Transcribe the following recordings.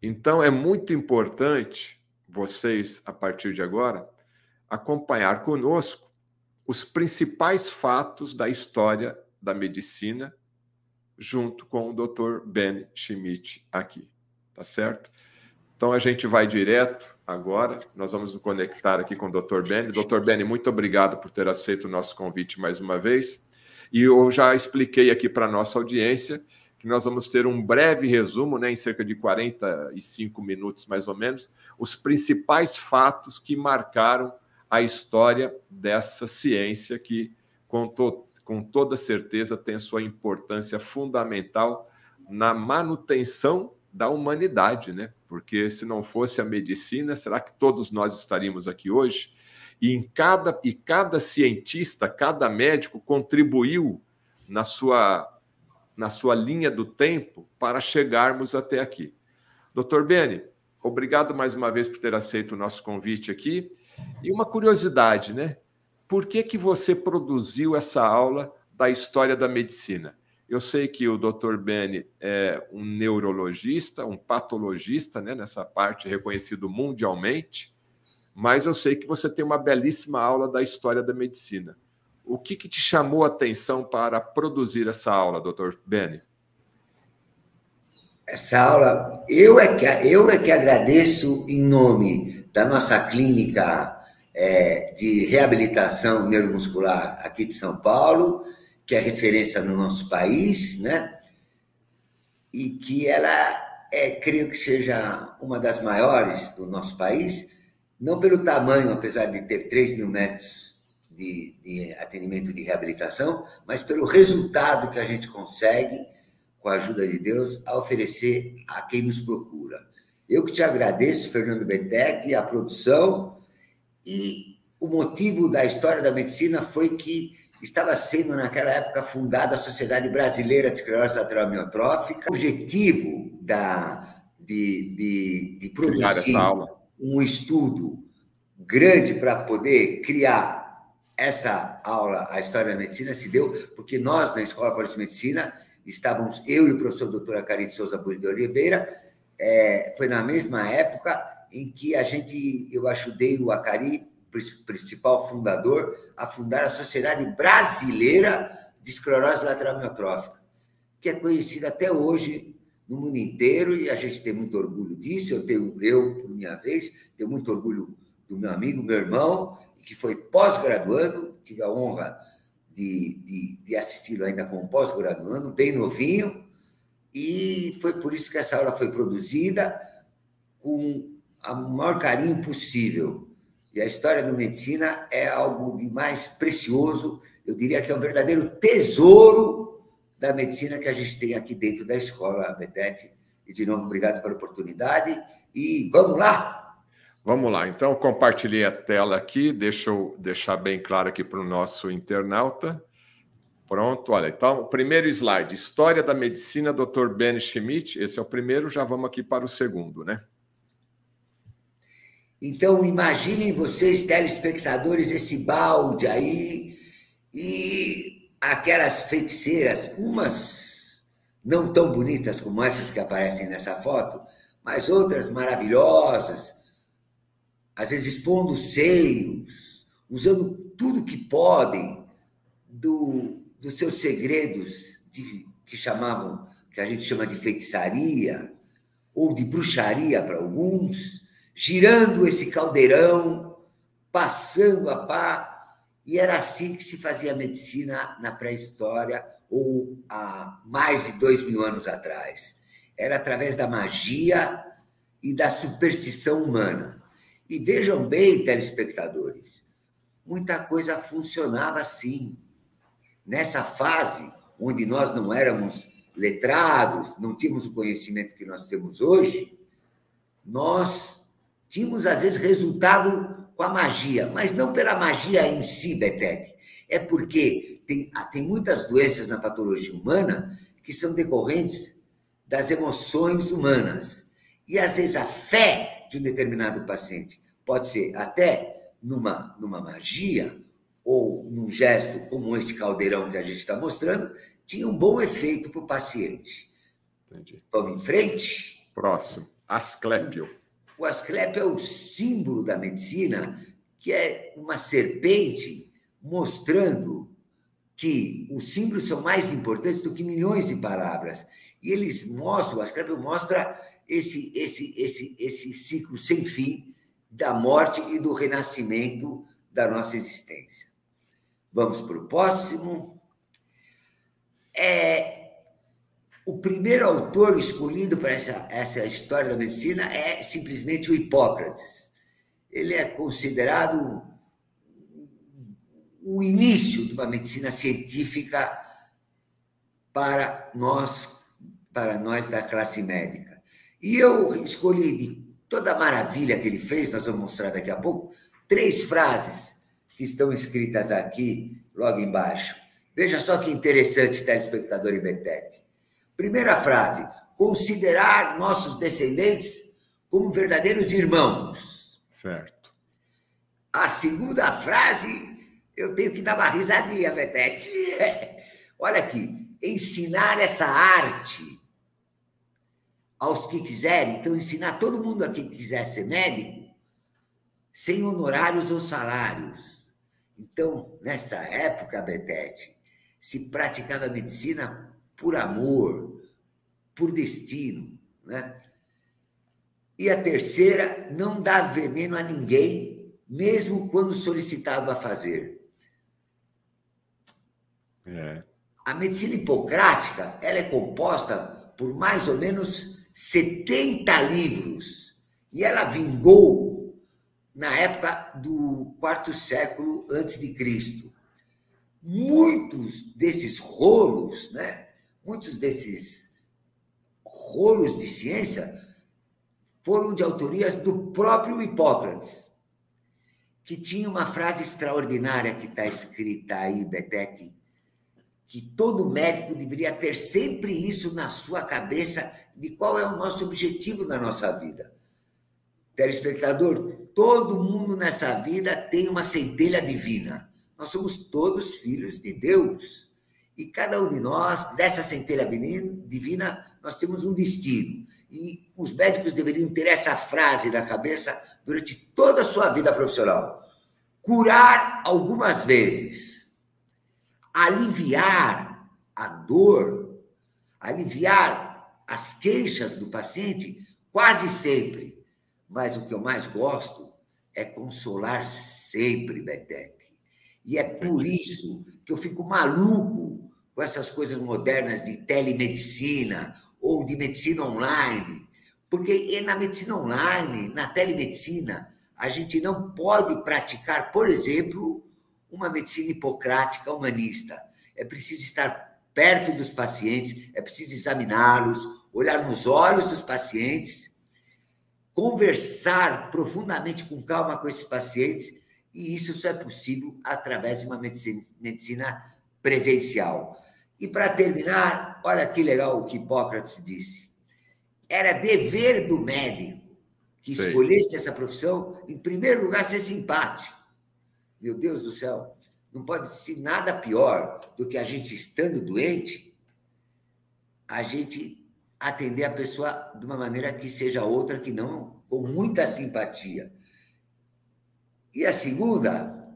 Então, é muito importante vocês, a partir de agora, acompanhar conosco os principais fatos da história da medicina, junto com o Dr. Ben Schmidt aqui, tá certo? Então, a gente vai direto agora, nós vamos nos conectar aqui com o Dr. Ben. Dr. Ben, muito obrigado por ter aceito o nosso convite mais uma vez. E eu já expliquei aqui para a nossa audiência que nós vamos ter um breve resumo, né, em cerca de 45 minutos, mais ou menos, os principais fatos que marcaram a história dessa ciência que, com toda certeza, tem sua importância fundamental na manutenção da humanidade, né? Porque se não fosse a medicina, será que todos nós estaríamos aqui hoje? E cada cientista, cada médico contribuiu na sua linha do tempo para chegarmos até aqui. Dr. Beni, obrigado mais uma vez por ter aceito o nosso convite aqui. E uma curiosidade, né? Por que você produziu essa aula da história da medicina? Eu sei que o Dr. Beni é um neurologista, um patologista, né, nessa parte, reconhecido mundialmente, mas eu sei que você tem uma belíssima aula da história da medicina. O que te chamou a atenção para produzir essa aula, Dr. Beni? Essa aula, eu é que agradeço em nome da nossa clínica de reabilitação neuromuscular aqui de São Paulo, que é referência no nosso país, né? E que ela creio que seja uma das maiores do nosso país, não pelo tamanho, apesar de ter 3.000 metros de atendimento de reabilitação, mas pelo resultado que a gente consegue, com a ajuda de Deus, a oferecer a quem nos procura. Eu que te agradeço, Fernando Betete, a produção, e o motivo da história da medicina foi que estava sendo, naquela época, fundada a Sociedade Brasileira de Esclerose Lateral Amiotrófica. O objetivo de produzir um estudo grande para poder criar essa aula, a História da Medicina, se deu porque nós, na Escola Paulista de Medicina, estávamos, eu e o professor Dr. Acari de Souza Burri de Oliveira, foi na mesma época em que eu ajudei o Acari, principal fundador, a fundar a Sociedade Brasileira de Esclerose Lateral Amiotrófica, que é conhecida até hoje no mundo inteiro, e a gente tem muito orgulho disso. Eu, por minha vez, tenho muito orgulho do meu amigo, meu irmão, que foi pós-graduando, tive a honra de assisti-lo ainda como pós-graduando, bem novinho, e foi por isso que essa aula foi produzida com o maior carinho possível. E a história da medicina é algo de mais precioso, eu diria que é um verdadeiro tesouro da medicina que a gente tem aqui dentro da escola, Betete. E, de novo, obrigado pela oportunidade. E vamos lá? Vamos lá. Então, eu compartilhei a tela aqui, deixa eu deixar bem claro aqui para o nosso internauta. Pronto, olha. Então, o primeiro slide, História da Medicina, Dr. Ben Schmidt. Esse é o primeiro, já vamos aqui para o segundo, né? Então, imaginem vocês, telespectadores, esse balde aí e aquelas feiticeiras, umas não tão bonitas como essas que aparecem nessa foto, mas outras maravilhosas, às vezes expondo os seios, usando tudo que podem dos seus segredos que a gente chama de feitiçaria ou de bruxaria para alguns, girando esse caldeirão, passando a pá, e era assim que se fazia medicina na pré-história ou há mais de 2.000 anos atrás. Era através da magia e da superstição humana. E vejam bem, telespectadores, muita coisa funcionava assim. Nessa fase, onde nós não éramos letrados, não tínhamos o conhecimento que nós temos hoje, nós tínhamos, às vezes, resultado com a magia, mas não pela magia em si, Betete. É porque tem muitas doenças na patologia humana que são decorrentes das emoções humanas. E, às vezes, a fé de um determinado paciente pode ser até numa magia ou num gesto como esse caldeirão que a gente está mostrando, tinha um bom efeito para o paciente. Entendi. Vamos em frente? Próximo. Asclépio. O Asclépio é o símbolo da medicina, que é uma serpente mostrando que os símbolos são mais importantes do que milhões de palavras. E eles mostram, o Asclépio mostra esse ciclo sem fim da morte e do renascimento da nossa existência. Vamos para o próximo. O primeiro autor escolhido para essa história da medicina é simplesmente o Hipócrates. Ele é considerado o início de uma medicina científica para nós da classe médica. E eu escolhi, de toda a maravilha que ele fez, nós vamos mostrar daqui a pouco, 3 frases que estão escritas aqui, logo embaixo. Veja só que interessante, telespectador e Betete. Primeira frase: considerar nossos descendentes como verdadeiros irmãos. Certo. A segunda frase, eu tenho que dar uma risadinha, Betete. Olha aqui, ensinar essa arte aos que quiserem, então ensinar todo mundo aqui que quiser ser médico, sem honorários ou salários. Então, nessa época, Betete, se praticava medicina por amor, por destino, né? E a terceira, não dar veneno a ninguém, mesmo quando solicitado a fazer. A medicina hipocrática, ela é composta por mais ou menos 70 livros, e ela vingou na época do 4º século antes de Cristo. Muitos desses rolos, né? Muitos desses rolos de ciência foram de autorias do próprio Hipócrates, que tinha uma frase extraordinária que está escrita aí, Betete, que todo médico deveria ter sempre isso na sua cabeça, de qual é o nosso objetivo na nossa vida. Telespectador, todo mundo nessa vida tem uma centelha divina. Nós somos todos filhos de Deus. E cada um de nós, dessa centelha divina, nós temos um destino. E os médicos deveriam ter essa frase na cabeça durante toda a sua vida profissional. Curar algumas vezes. Aliviar a dor, aliviar as queixas do paciente, quase sempre. Mas o que eu mais gosto é consolar sempre, Betete. E é por isso que eu fico maluco com essas coisas modernas de telemedicina ou de medicina online. Porque na medicina online, na telemedicina, a gente não pode praticar, por exemplo, uma medicina hipocrática humanista. É preciso estar perto dos pacientes, é preciso examiná-los, olhar nos olhos dos pacientes, conversar profundamente com calma com esses pacientes, e isso só é possível através de uma medicina presencial. E para terminar, olha que legal o que Hipócrates disse. Era dever do médico que escolhesse essa profissão, em primeiro lugar, ser simpático. Meu Deus do céu, não pode ser nada pior do que a gente, estando doente, a gente atender a pessoa de uma maneira que seja outra, que não, com muita simpatia. E a segunda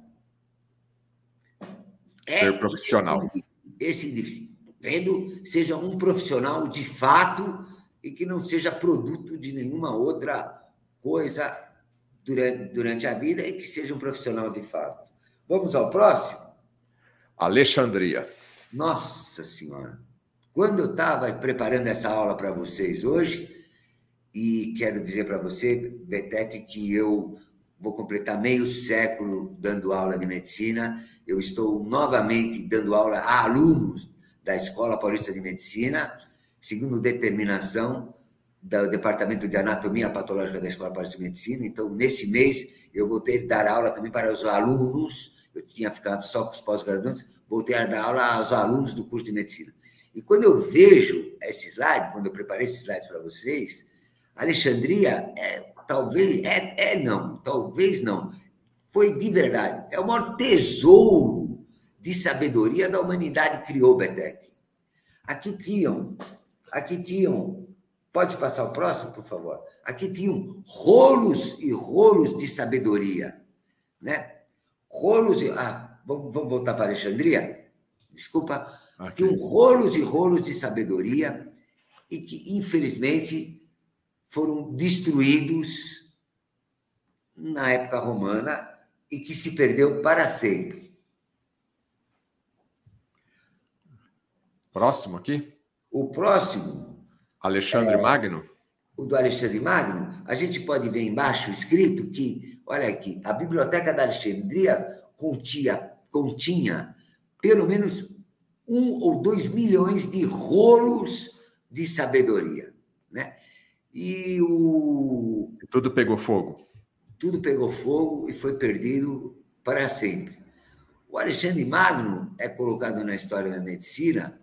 é ser profissional. Esse indivíduo seja um profissional de fato e que não seja produto de nenhuma outra coisa durante a vida, e que seja um profissional de fato. Vamos ao próximo? Alexandria. Nossa Senhora! Quando eu estava preparando essa aula para vocês hoje, e quero dizer para você, Betete, que eu vou completar meio século dando aula de medicina. Eu estou novamente dando aula a alunos da Escola Paulista de Medicina, segundo determinação do Departamento de Anatomia Patológica da Escola Paulista de Medicina. Então, nesse mês, eu vou ter que dar aula também para os alunos. Eu tinha ficado só com os pós-graduantes, voltei a dar aula aos alunos do curso de medicina. E quando eu vejo esse slide, quando eu preparei esse slide para vocês, Alexandria talvez não, foi de verdade. É o maior tesouro de sabedoria da humanidade criou, Betete. Aqui tinham Pode passar o próximo, por favor? Aqui tinham rolos e rolos de sabedoria, né? Rolos e... vamos voltar para Alexandria? Desculpa. Tinham rolos e rolos de sabedoria e que, infelizmente, foram destruídos na época romana e que se perdeu para sempre. Próximo aqui? O próximo... Alexandre Magno? O do Alexandre Magno, a gente pode ver embaixo escrito que, olha aqui, a Biblioteca da Alexandria continha pelo menos 1 ou 2 milhões de rolos de sabedoria, né? E tudo pegou fogo. Tudo pegou fogo e foi perdido para sempre. O Alexandre Magno é colocado na história da medicina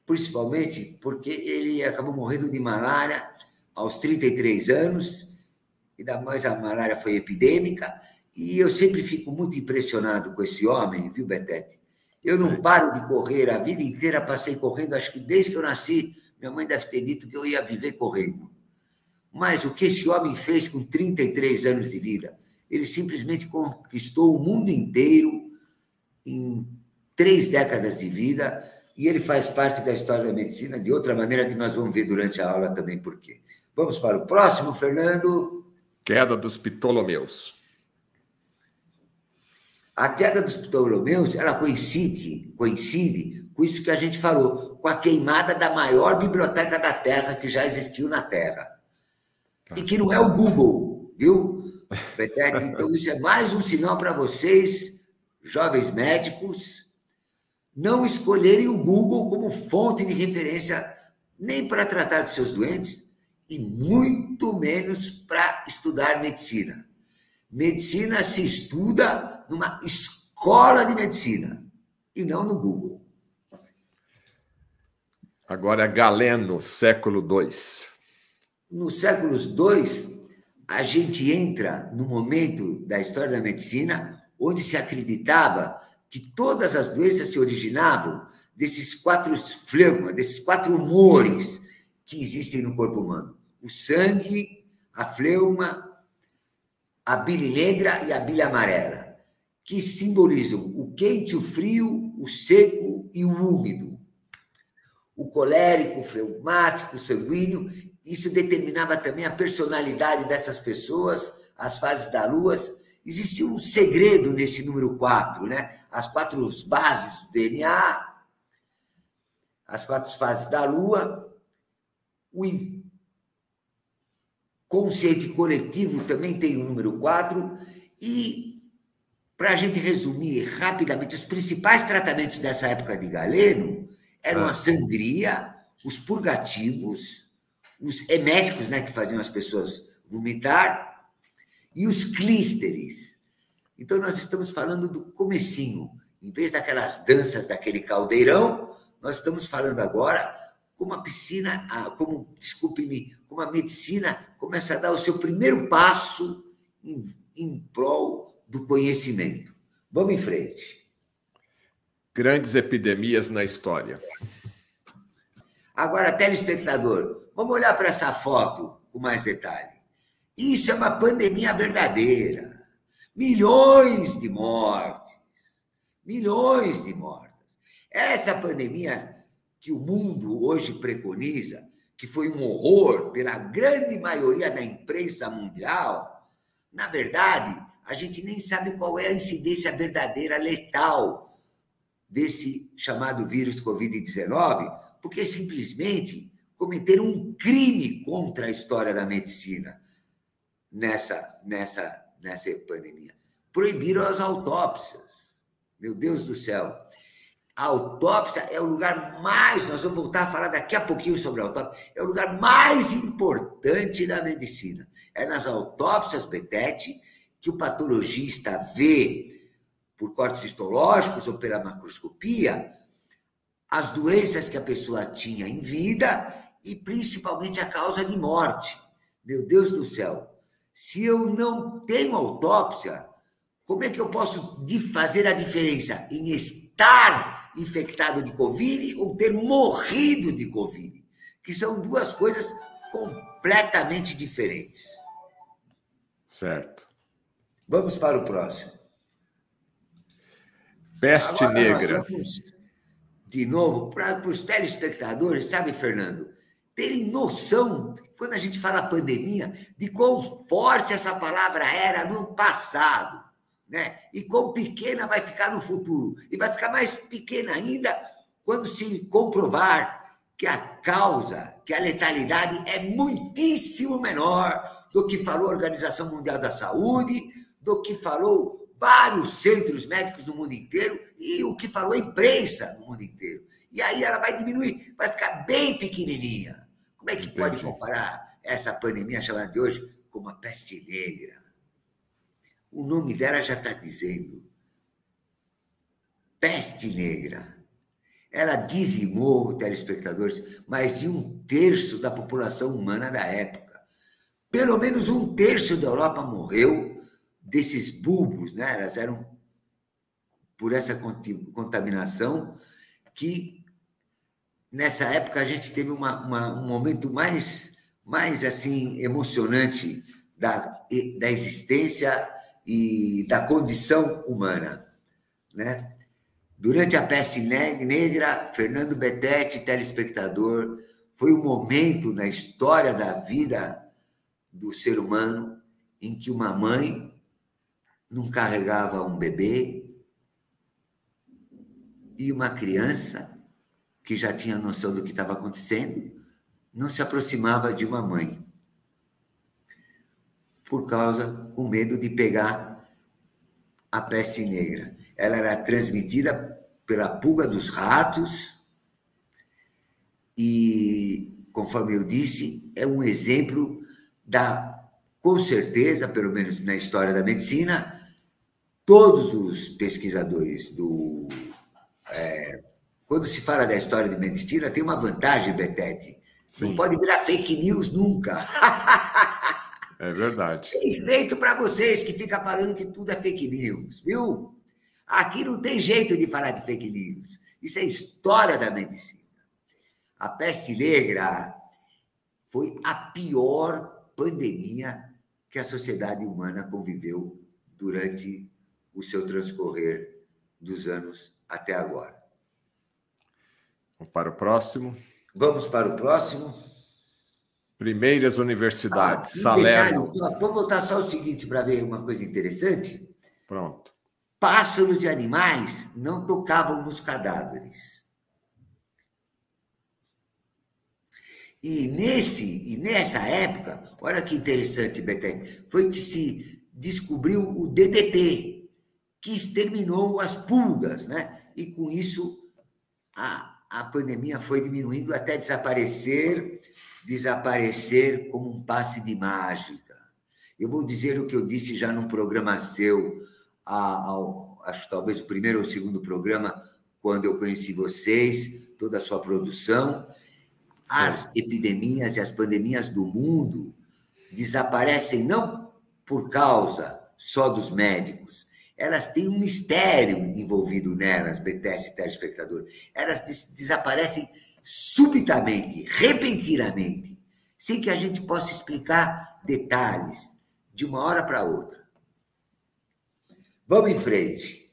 principalmente porque ele acabou morrendo de malária aos 33 anos, e mais a malária foi epidêmica, e eu sempre fico muito impressionado com esse homem, viu, Betete? Eu não paro de correr, a vida inteira passei correndo, acho que desde que eu nasci, minha mãe deve ter dito que eu ia viver correndo. Mas o que esse homem fez com 33 anos de vida? Ele simplesmente conquistou o mundo inteiro em 3 décadas de vida, e ele faz parte da história da medicina de outra maneira que nós vamos ver durante a aula também por quê. Vamos para o próximo, Fernando. Queda dos Ptolomeus. A queda dos Ptolomeus, ela coincide com isso que a gente falou, com a queimada da maior biblioteca da Terra que já existiu na Terra. E que não é o Google, viu, Betete? Então, isso é mais um sinal para vocês, jovens médicos, não escolherem o Google como fonte de referência nem para tratar de seus doentes e muito menos para estudar medicina. Medicina se estuda numa escola de medicina e não no Google. Agora, Galeno, século II. No século II, a gente entra no momento da história da medicina onde se acreditava que todas as doenças se originavam desses 4 fleugmas, desses 4 humores que existem no corpo humano. O sangue, a fleuma, a bile negra e a bile amarela, que simbolizam o quente, o frio, o seco e o úmido. O colérico, o fleumático, o sanguíneo, isso determinava também a personalidade dessas pessoas, as fases da lua. Existia um segredo nesse número 4, né? As 4 bases do DNA, as 4 fases da Lua, o inconsciente coletivo também tem o número 4, e, para a gente resumir rapidamente, os principais tratamentos dessa época de Galeno eram a sangria, os purgativos, os eméticos, né, que faziam as pessoas vomitar, e os clísteres. Então, nós estamos falando do comecinho. Em vez daquelas danças daquele caldeirão, nós estamos falando agora como a piscina, como a medicina começa a dar o seu primeiro passo em prol do conhecimento. Vamos em frente. Grandes epidemias na história. Agora, telespectador, vamos olhar para essa foto com mais detalhe. Isso é uma pandemia verdadeira. Milhões de mortes. Milhões de mortes. Essa pandemia que o mundo hoje preconiza, que foi um horror pela grande maioria da imprensa mundial, na verdade, a gente nem sabe qual é a incidência verdadeira letal desse chamado vírus Covid-19, porque simplesmente cometeram um crime contra a história da medicina nessa pandemia. Proibiram as autópsias. Meu Deus do céu. A autópsia é o lugar mais... Nós vamos voltar a falar daqui a pouquinho sobre a autópsia. É o lugar mais importante da medicina. É nas autópsias, Betete, que o patologista vê, por cortes histológicos ou pela macroscopia, as doenças que a pessoa tinha em vida e, principalmente, a causa de morte. Meu Deus do céu. Se eu não tenho autópsia, como é que eu posso fazer a diferença em estar infectado de Covid ou ter morrido de Covid? Que são 2 coisas completamente diferentes. Certo. Vamos para o próximo. Peste Agora negra. nós vamos, de novo, para os telespectadores, sabe, Fernando, terem noção, quando a gente fala pandemia, de quão forte essa palavra era no passado, né? E quão pequena vai ficar no futuro. E vai ficar mais pequena ainda quando se comprovar que a causa, que a letalidade é muitíssimo menor do que falou a Organização Mundial da Saúde, do que falou vários centros médicos no mundo inteiro e o que falou a imprensa no mundo inteiro. E aí ela vai diminuir, vai ficar bem pequenininha. Como é que pode comparar essa pandemia chamada de hoje com uma peste negra? O nome dela já está dizendo. Peste negra. Ela dizimou, telespectadores, mais de 1/3 da população humana da época. Pelo menos 1/3 da Europa morreu desses bulbos, né? Elas eram por essa contaminação que, nessa época, a gente teve um momento mais assim, emocionante da existência e da condição humana, né? Durante a peste negra, Fernando Betete, telespectador, foi um momento na história da vida do ser humano em que uma mãe não carregava um bebê e uma criança que já tinha noção do que estava acontecendo não se aproximava de uma mãe com medo de pegar a peste negra. Ela era transmitida pela pulga dos ratos e, conforme eu disse, é um exemplo com certeza, pelo menos na história da medicina, todos os pesquisadores quando se fala da história de medicina, tem uma vantagem, Betete. Sim. Não pode virar fake news nunca. É verdade. Tem feito para vocês que ficam falando que tudo é fake news, viu? Aqui não tem jeito de falar de fake news. Isso é história da medicina. A peste negra foi a pior pandemia que a sociedade humana conviveu durante o seu transcorrer dos anos até agora. Vamos para o próximo. Vamos para o próximo. Primeiras universidades. Salerno. Vamos voltar só o seguinte para ver uma coisa interessante. Pronto. Pássaros e animais não tocavam nos cadáveres. E nessa época, olha que interessante, Betete, foi que se descobriu o DDT, que exterminou as pulgas, né? E com isso a pandemia foi diminuindo até desaparecer como um passe de mágica. Eu vou dizer o que eu disse já num programa seu, acho que talvez o primeiro ou segundo programa, quando eu conheci vocês, toda a sua produção. As epidemias e as pandemias do mundo desaparecem não por causa só dos médicos. Elas têm um mistério envolvido nelas, Betete, telespectador. Elas desaparecem subitamente, repentinamente, sem que a gente possa explicar detalhes, de uma hora para outra. Vamos em frente.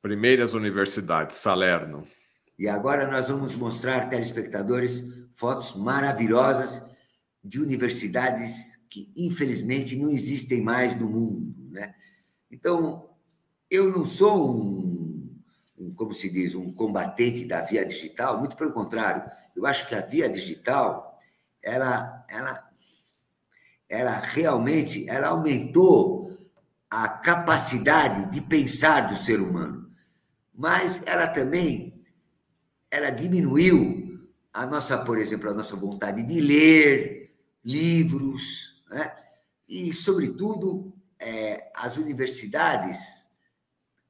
Primeiras universidades, Salerno. E agora nós vamos mostrar, telespectadores, fotos maravilhosas de universidades que, infelizmente, não existem mais no mundo, né? Então, eu não sou como se diz, um combatente da via digital, muito pelo contrário. Eu acho que a via digital, ela realmente aumentou a capacidade de pensar do ser humano, mas ela também diminuiu por exemplo, a nossa vontade de ler livros, né? E, sobretudo, as universidades,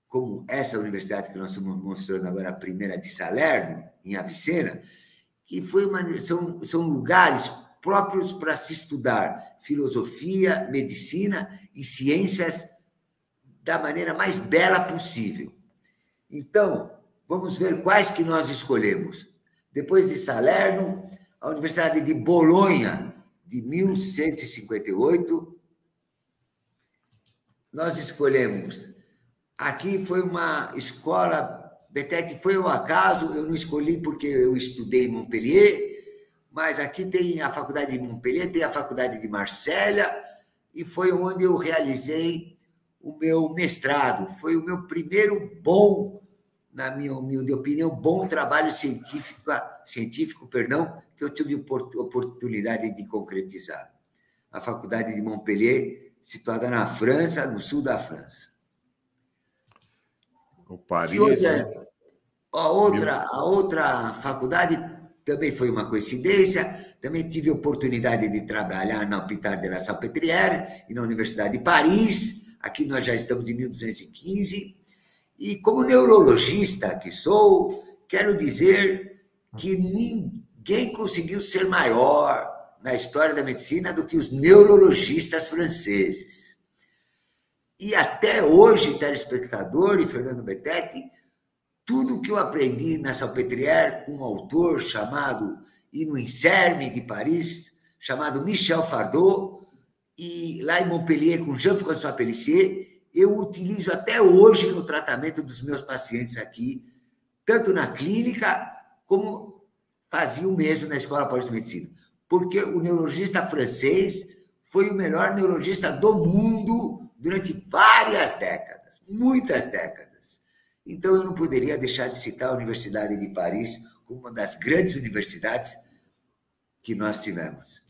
como essa universidade que nós estamos mostrando agora, a primeira de Salerno, em Avicena, que são lugares próprios para se estudar filosofia, medicina e ciências da maneira mais bela possível. Então, vamos ver quais que nós escolhemos. Depois de Salerno, a Universidade de Bolonha, de 1158. Nós escolhemos. Aqui foi uma escola, Betete, foi um acaso, eu não escolhi porque eu estudei em Montpellier, mas aqui tem a Faculdade de Montpellier, tem a Faculdade de Marselha, e foi onde eu realizei o meu mestrado. Foi o meu primeiro bom, na minha humilde opinião, bom trabalho científico, que eu tive oportunidade de concretizar. A Faculdade de Montpellier, situada na França, no sul da França. O Paris. A outra faculdade também foi uma coincidência. Também tive a oportunidade de trabalhar na Hôpital de la Salpêtrière e na Universidade de Paris. Aqui nós já estamos em 1215. E como neurologista que sou, quero dizer que ninguém conseguiu ser maior na história da medicina do que os neurologistas franceses. E até hoje, telespectador e Fernando Betete, tudo que eu aprendi na Salpêtrière com um autor chamado, e no INSERM de Paris, chamado Michel Fardot, e lá em Montpellier com Jean-François Pellissier, eu utilizo até hoje no tratamento dos meus pacientes aqui, tanto na clínica, como fazia o mesmo na Escola Paulista de Medicina. Porque o neurologista francês foi o melhor neurologista do mundo durante várias décadas, muitas décadas. Então, eu não poderia deixar de citar a Universidade de Paris como uma das grandes universidades que nós tivemos.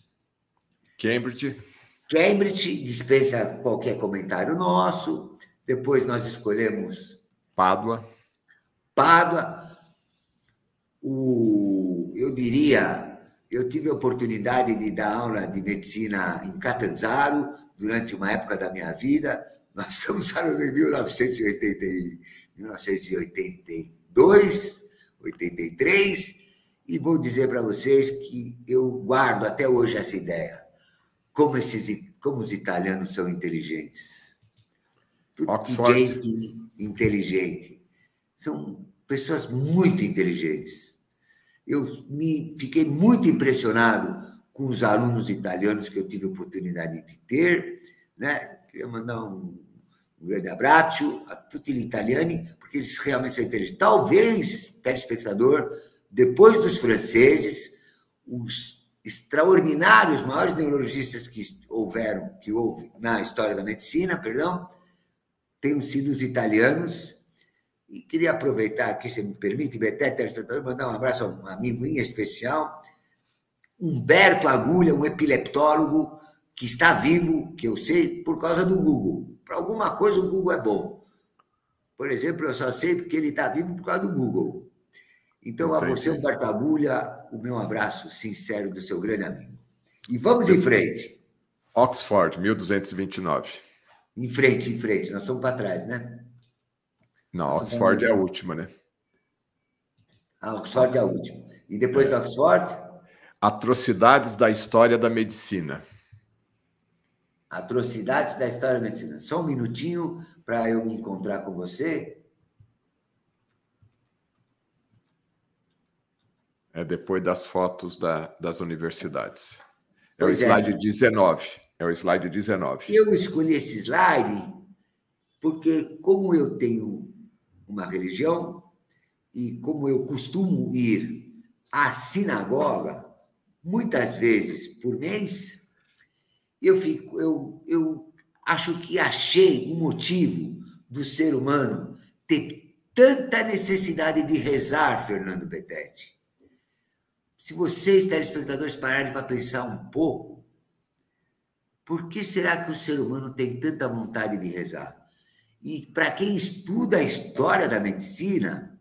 Cambridge dispensa qualquer comentário nosso. Depois nós escolhemos Pádua. Eu diria, eu tive a oportunidade de dar aula de medicina em Catanzaro durante uma época da minha vida. Nós estamos falando em 1982, 83, e vou dizer para vocês que eu guardo até hoje essa ideia. Como os italianos são inteligentes. Oxford. Gente inteligente. São pessoas muito inteligentes. Eu fiquei muito impressionado com os alunos italianos que eu tive a oportunidade de ter, né? Queria mandar um grande abraço a tutti gli italiani, porque eles realmente são inteligentes. Talvez, telespectador, depois dos franceses, os extraordinários, maiores neurologistas que houve na história da medicina, tenham sido os italianos. E queria aproveitar aqui, se me permite, Betete, mandar um abraço a um amigo em especial, Humberto Agulha, um epileptólogo que está vivo, que eu sei, por causa do Google. Para alguma coisa o Google é bom. Por exemplo, eu só sei porque ele está vivo por causa do Google. Então, a você, Humberto Agulha, o meu abraço sincero do seu grande amigo. E vamos em frente. Oxford, 1229. Em frente. Nós somos para trás, né? Não, Oxford é a última, né? Oxford é a última. E depois de Oxford? Atrocidades da História da Medicina. Atrocidades da História da Medicina. Só um minutinho para eu me encontrar com você. É depois das fotos das universidades. É o slide 19. É o slide 19. Eu escolhi esse slide porque, como eu tenho uma religião e como eu costumo ir à sinagoga, muitas vezes por mês, eu acho que achei um motivo do ser humano ter tanta necessidade de rezar, Fernando Betete. Se vocês, telespectadores, pararem para pensar um pouco, por que será que o ser humano tem tanta vontade de rezar? E para quem estuda a história da medicina,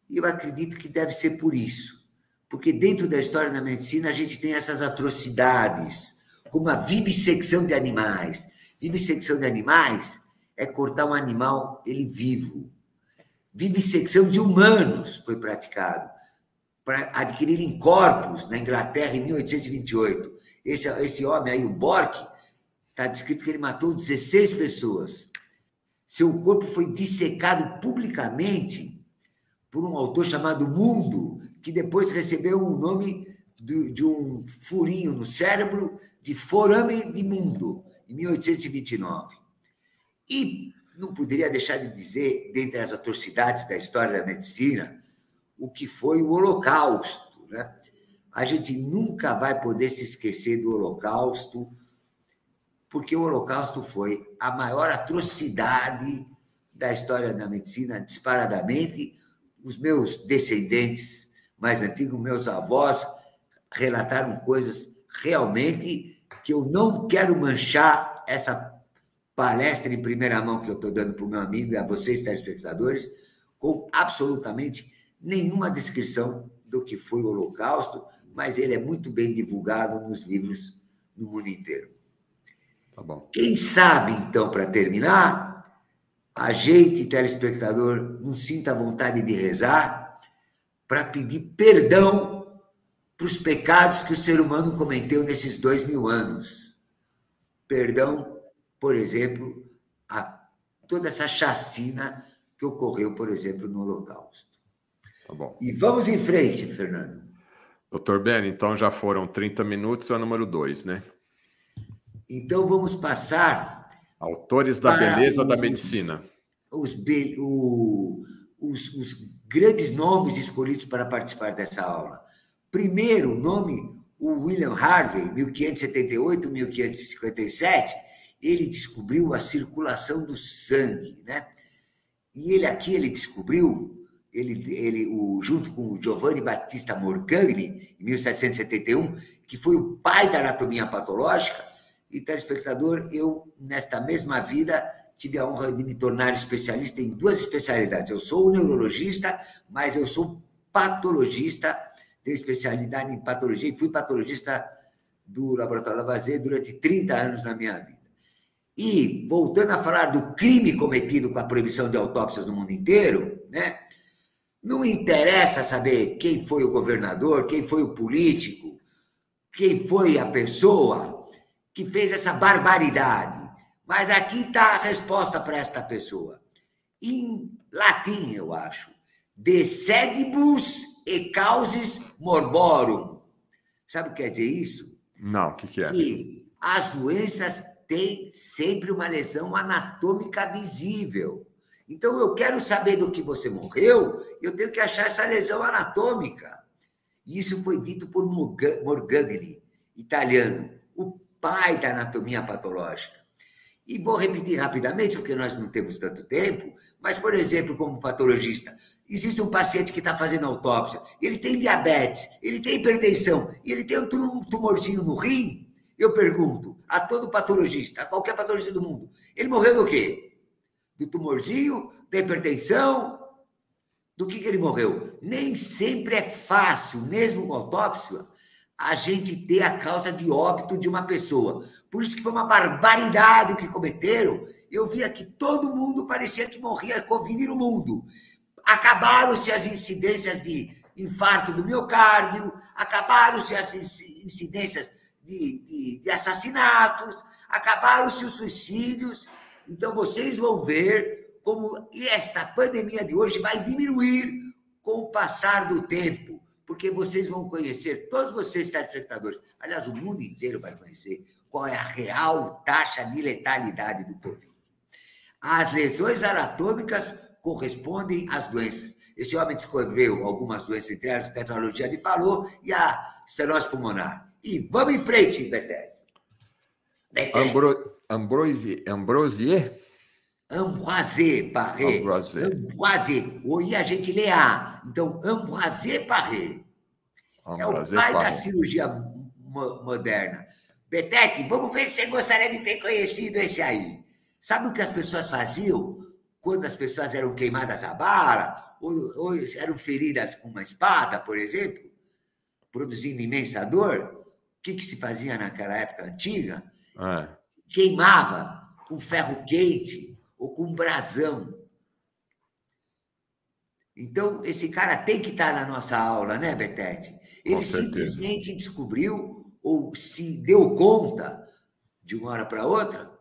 eu acredito que deve ser por isso. Porque dentro da história da medicina a gente tem essas atrocidades, como a vivissecção de animais. Vivissecção de animais é cortar um animal, ele vivo. Vivissecção de humanos foi praticado para adquirirem corpos na Inglaterra em 1828. Esse homem aí, o Bork, está descrito que ele matou 16 pessoas. Seu corpo foi dissecado publicamente por um autor chamado Mundo, que depois recebeu um nome de um furinho no cérebro de forame de mundo, em 1829. E não poderia deixar de dizer, dentre as atrocidades da história da medicina, o que foi o Holocausto, né? A gente nunca vai poder se esquecer do Holocausto, porque o Holocausto foi a maior atrocidade da história da medicina, disparadamente. Os meus descendentes mais antigos, meus avós, relataram coisas realmente que eu não quero manchar essa palestra em primeira mão que eu estou dando para o meu amigo e a vocês, telespectadores, com absolutamente nenhuma descrição do que foi o Holocausto, mas ele é muito bem divulgado nos livros no mundo inteiro. Tá bom. Quem sabe, então, para terminar, a gente, telespectador, não sinta vontade de rezar para pedir perdão para os pecados que o ser humano cometeu nesses 2000 anos. Perdão, por exemplo, a toda essa chacina que ocorreu, por exemplo, no Holocausto. Tá bom. E vamos em frente, Fernando. Doutor Beni, então já foram 30 minutos, é o número 2, né? Então vamos passar... Autores da beleza da medicina. Os grandes nomes escolhidos para participar dessa aula. Primeiro nome, o William Harvey, 1578, 1557, ele descobriu a circulação do sangue, né? E ele descobriu, junto com o Giovanni Battista Morgagni, em 1771, que foi o pai da anatomia patológica. E, telespectador, eu, nesta mesma vida, tive a honra de me tornar especialista em 2 especialidades. Eu sou neurologista, mas eu sou patologista, tenho especialidade em patologia e fui patologista do Laboratório Lavoisier durante 30 anos na minha vida. E, voltando a falar do crime cometido com a proibição de autópsias no mundo inteiro, né? Não interessa saber quem foi o governador, quem foi o político, quem foi a pessoa que fez essa barbaridade. Mas aqui está a resposta para esta pessoa. Em latim, eu acho. De sedibus e causis morborum. Sabe o que quer dizer isso? Não, o que é? Que as doenças têm sempre uma lesão anatômica visível. Então, eu quero saber do que você morreu, eu tenho que achar essa lesão anatômica. Isso foi dito por Morgagni, italiano, o pai da anatomia patológica. E vou repetir rapidamente, porque nós não temos tanto tempo, mas, por exemplo, como patologista, existe um paciente que está fazendo autópsia, ele tem diabetes, ele tem hipertensão, e ele tem um tumorzinho no rim. Eu pergunto a todo patologista, a qualquer patologista do mundo, ele morreu do quê? Do tumorzinho, da hipertensão? Do que ele morreu? Nem sempre é fácil, mesmo com autópsia, a gente ter a causa de óbito de uma pessoa. Por isso que foi uma barbaridade o que cometeram. Eu via que todo mundo parecia que morria Covid no mundo. Acabaram-se as incidências de infarto do miocárdio, acabaram-se as incidências de assassinatos, acabaram-se os suicídios. Então, vocês vão ver como essa pandemia de hoje vai diminuir com o passar do tempo, porque vocês vão conhecer, todos vocês, telespectadores, aliás, o mundo inteiro vai conhecer qual é a real taxa de letalidade do Covid. As lesões anatômicas correspondem às doenças. Esse homem descreveu algumas doenças, entre elas a tetralogia de Fallot e a estenose pulmonar. E vamos em frente, Betete. Ambroisier? Ambroise Paré. Ambroise. Ou a gente lê A. Então, Ambroise Paré. É o pai da cirurgia moderna. Betete, vamos ver se você gostaria de ter conhecido esse aí. Sabe o que as pessoas faziam quando as pessoas eram queimadas a bala ou eram feridas com uma espada, por exemplo, produzindo imensa dor? O que se fazia naquela época antiga? Queimava com ferro quente ou com brasão. Então, esse cara tem que estar na nossa aula, né, Betete? Ele simplesmente descobriu ou se deu conta, de uma hora para outra,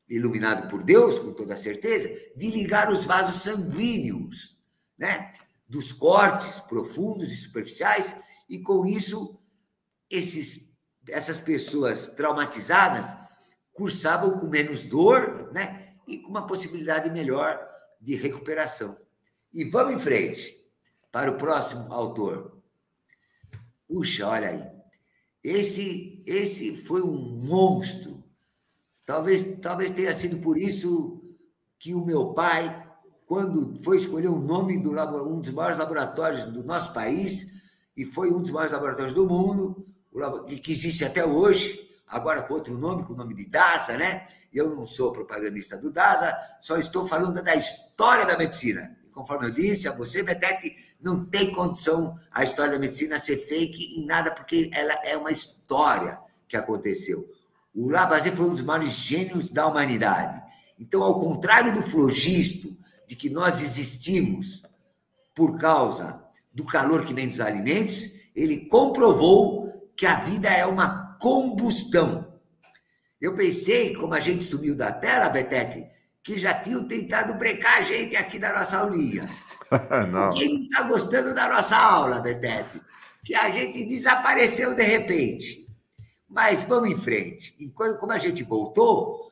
iluminado por Deus, com toda certeza, de ligar os vasos sanguíneos, né? Dos cortes profundos e superficiais, e com isso essas pessoas traumatizadas cursavam com menos dor, né? E com uma possibilidade melhor de recuperação. E vamos em frente para o próximo autor. Puxa, olha aí. Esse foi um monstro. Talvez tenha sido por isso que o meu pai, quando foi escolher o nome de um dos maiores laboratórios do nosso país, e foi um dos maiores laboratórios do mundo, que existe até hoje, agora com outro nome, com o nome de DASA, né? Eu não sou propagandista do DASA, só estou falando da história da medicina. Conforme eu disse a você, Betete, não tem condição a história da medicina ser fake em nada, porque ela é uma história que aconteceu. O Lavoisier foi um dos maiores gênios da humanidade. Então, ao contrário do flogisto, de que nós existimos por causa do calor que vem dos alimentos, ele comprovou que a vida é uma combustão. Eu pensei, como a gente sumiu da tela, Betete, que já tinham tentado brecar a gente aqui da nossa aulinha. Não. Quem não está gostando da nossa aula, Betete? Que a gente desapareceu de repente. Mas vamos em frente. Enquanto, como a gente voltou,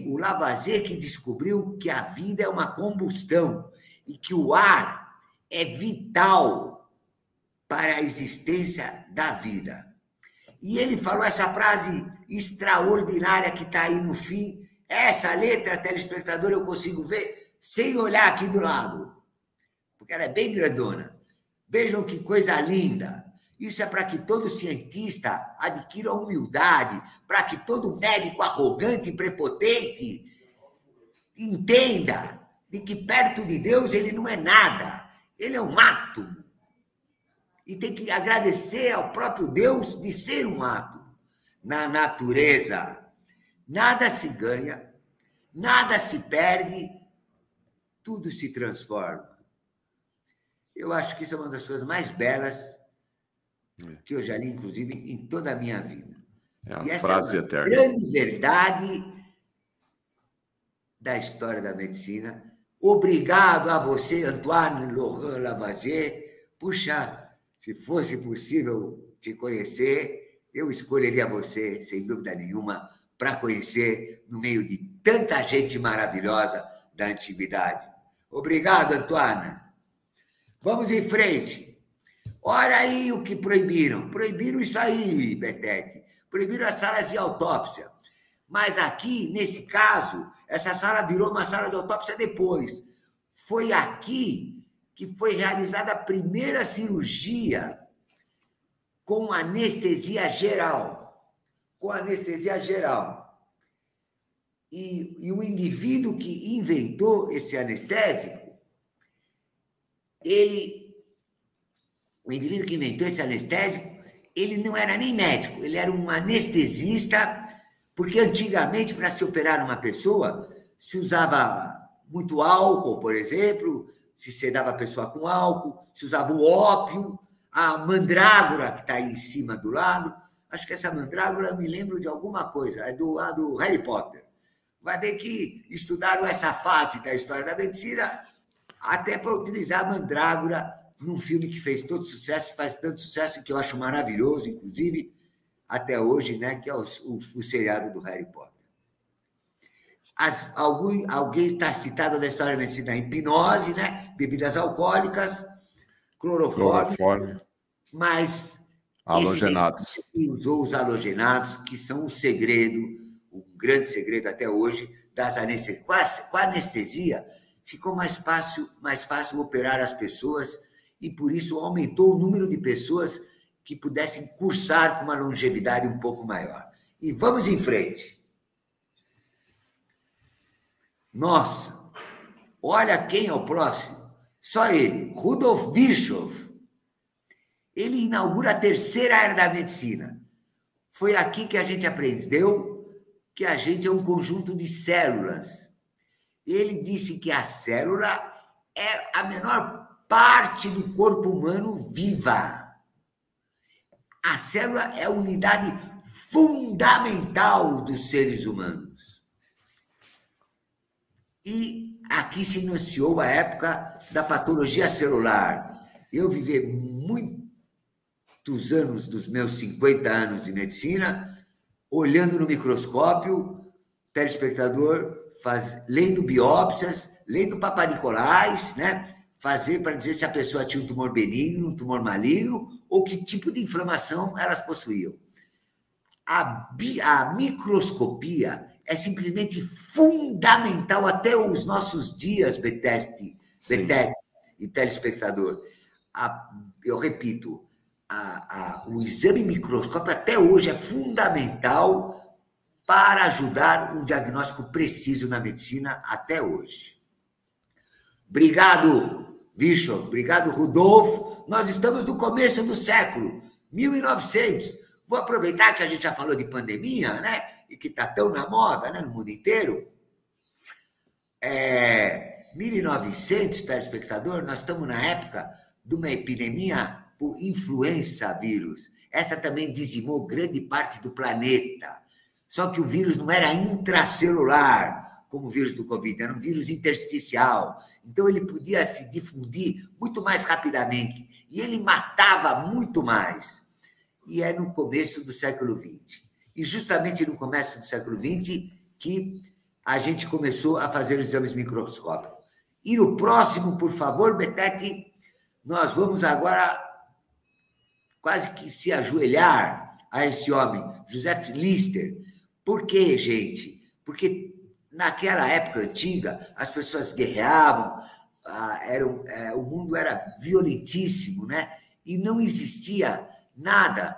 o Lavoisier, que descobriu que a vida é uma combustão e que o ar é vital para a existência da vida. E ele falou essa frase extraordinária que está aí no fim. Essa letra, telespectador, eu consigo ver sem olhar aqui do lado, porque ela é bem grandona. Vejam que coisa linda. Isso é para que todo cientista adquira humildade, para que todo médico arrogante e prepotente entenda de que perto de Deus ele não é nada, ele é um átomo. E tem que agradecer ao próprio Deus de ser um átomo. Na natureza, nada se ganha, nada se perde, tudo se transforma. Eu acho que isso é uma das coisas mais belas que eu já li, inclusive, em toda a minha vida. É a e essa frase é uma eterna. Grande verdade da história da medicina. Obrigado a você, Antoine Laurent Lavoisier. Puxa, se fosse possível te conhecer, eu escolheria você, sem dúvida nenhuma, para conhecer no meio de tanta gente maravilhosa da antiguidade. Obrigado, Antoine. Vamos em frente. Olha aí o que proibiram. Proibiram isso aí, Betete. Proibiram as salas de autópsia. Mas aqui, nesse caso, essa sala virou uma sala de autópsia depois. Foi aqui que foi realizada a primeira cirurgia com anestesia geral. Com anestesia geral. E o indivíduo que inventou esse anestésico, o indivíduo que inventou esse anestésico, ele não era nem médico, ele era um anestesista, porque antigamente, para se operar uma pessoa, se usava muito álcool, por exemplo, se sedava a pessoa com álcool, se usava o ópio, a mandrágora que está aí em cima do lado. Acho que essa mandrágora eu me lembro de alguma coisa, é do Harry Potter. Vai ver que estudaram essa fase da história da medicina até para utilizar a mandrágora num filme que fez todo sucesso, faz tanto sucesso, que eu acho maravilhoso, inclusive, até hoje, né, que é o seriado do Harry Potter. Alguém está citado na história da medicina, hipnose, né, bebidas alcoólicas, clorofórmio, mas halogenados. Esse usou os halogenados, que são o segredo, o grande segredo até hoje das anestesias. Com a anestesia, ficou mais fácil operar as pessoas, e por isso aumentou o número de pessoas que pudessem cursar com uma longevidade um pouco maior. E vamos em frente. Nossa, olha quem é o próximo. Só ele, Rudolf Virchow. Ele inaugura a terceira era da medicina. Foi aqui que a gente aprendeu que a gente é um conjunto de células. Ele disse que a célula é a menor parte do corpo humano viva. A célula é a unidade fundamental dos seres humanos. E aqui se iniciou a época da patologia celular. Eu vivi dos anos, dos meus 50 anos de medicina, olhando no microscópio, telespectador, lendo biópsias, lendo papanicolais, né? Fazer para dizer se a pessoa tinha um tumor benigno, um tumor maligno, ou que tipo de inflamação elas possuíam. A microscopia é simplesmente fundamental até os nossos dias, Betete e telespectador. Eu repito, o exame microscópio até hoje é fundamental para ajudar um diagnóstico preciso na medicina até hoje. Obrigado, Bischoff. Obrigado, Rudolfo. Nós estamos no começo do século, 1900. Vou aproveitar que a gente já falou de pandemia, né? E que está tão na moda, né? No mundo inteiro. 1900, telespectador, nós estamos na época de uma epidemia por influenza vírus. Essa também dizimou grande parte do planeta. Só que o vírus não era intracelular, como o vírus do Covid, era um vírus intersticial. Então, ele podia se difundir muito mais rapidamente. E ele matava muito mais. E é no começo do século XX. E justamente no começo do século XX que a gente começou a fazer os exames microscópicos. E no próximo, por favor, Betete, nós vamos agora quase que se ajoelhar a esse homem, Joseph Lister. Por quê, gente? Porque naquela época antiga, as pessoas guerreavam, o mundo era violentíssimo, né? E não existia nada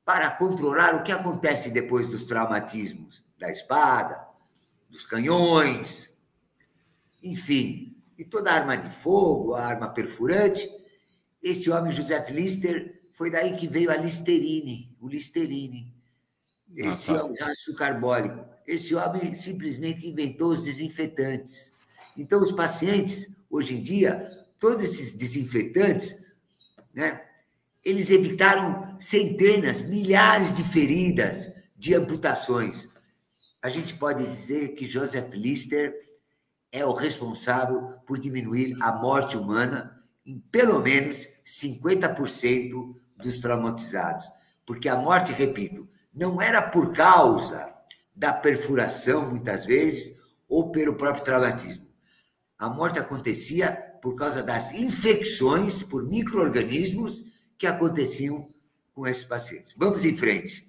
para controlar o que acontece depois dos traumatismos da espada, dos canhões, enfim, e toda a arma de fogo, a arma perfurante. Esse homem, Joseph Lister, foi daí que veio a Listerine, o Listerine. Esse homem, ácido carbólico. Esse homem simplesmente inventou os desinfetantes. Então, os pacientes, hoje em dia, todos esses desinfetantes, né, eles evitaram centenas, milhares de feridas, de amputações. A gente pode dizer que Joseph Lister é o responsável por diminuir a morte humana em pelo menos 50% dos traumatizados. Porque a morte, repito, não era por causa da perfuração, muitas vezes, ou pelo próprio traumatismo. A morte acontecia por causa das infecções por micro-organismos que aconteciam com esses pacientes. Vamos em frente.